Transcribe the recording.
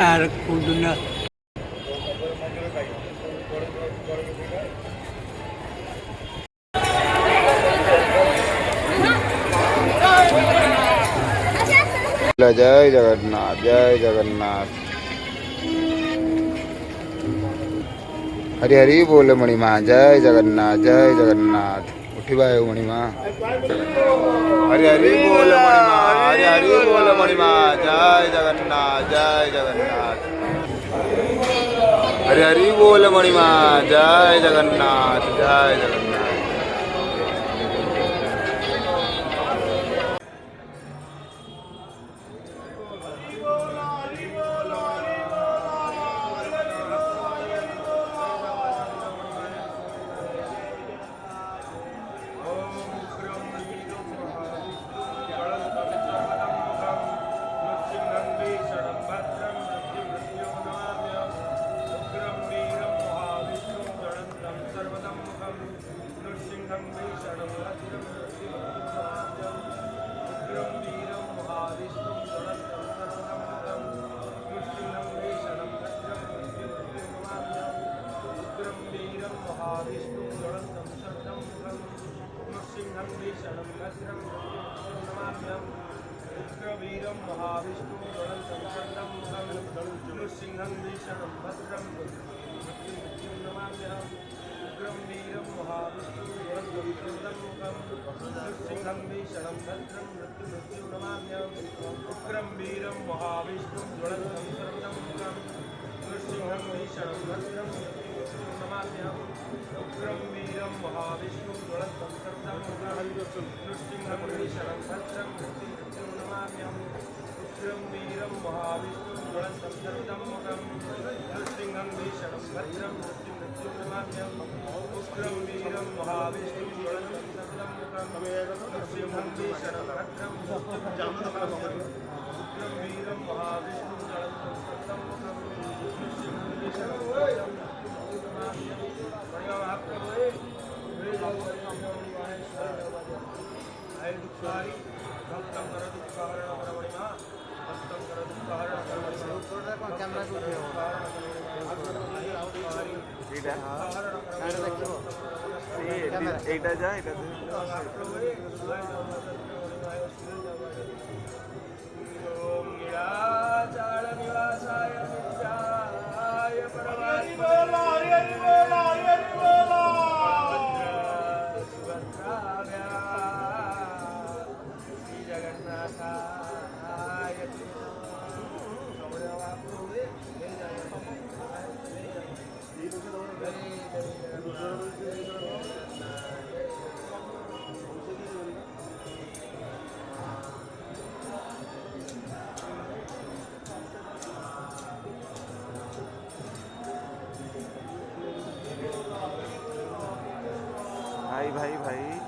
আর কুদুনা जय जगन्नाथ जय जगन्नाथ। हरि हरि बोल मणिमा जय जगन्नाथ जय जगन्नाथ। उठी भाई मणिमा हरि हरि बोल मणिमा हरि हरि बोल मणिमा जय जगन्नाथ जय जगन्नाथ। हरि हरि बोल मणिमा जय जगन्नाथ जय जगन्नाथ। उग्रवीरं महाविष्णुं ज्वलन्तं शरणं नृसिंहं भीषणं भद्रं मृत्युं नमाम्यहम्। उग्रं वीरं महाविष्णुं ज्वलन्तं शरणं नृसिंहं भीषणं भद्रं मृत्युं नमाम्यहम्। उग्रं वीरं महाविष्णुं ज्वलन्तं शरणं नृसिंहं भीषणं भद्रं मृत्युं नमाम्यहम्। उग्रं वीरं महाविष्णुं ज्वलन्तं शरणं नृसिंहं भीषणं भद्रं मृत्युं नमाम्यहम्। उग्रं वीरं महाविष्णुं ज्वलन्तं शरणं नृसिंहं भीषणं भद्रं मृत्युं नमाम्यहम्। उग्रं वीरं महाविष्णुं ज्वलन्तं शरणं नृसिंहं भीषणं भद्रं मृत्युं नमाम्यहम्। उग्रं वीरं महाविष्णुं ज्वलन्तं शरणं नृसिंहं भीषणं भद्रं এইটা যা এটা ओम नीलाचल निवासाय नित्याय परमात्मने श्री जगन्नाथाय भाई भाई भाई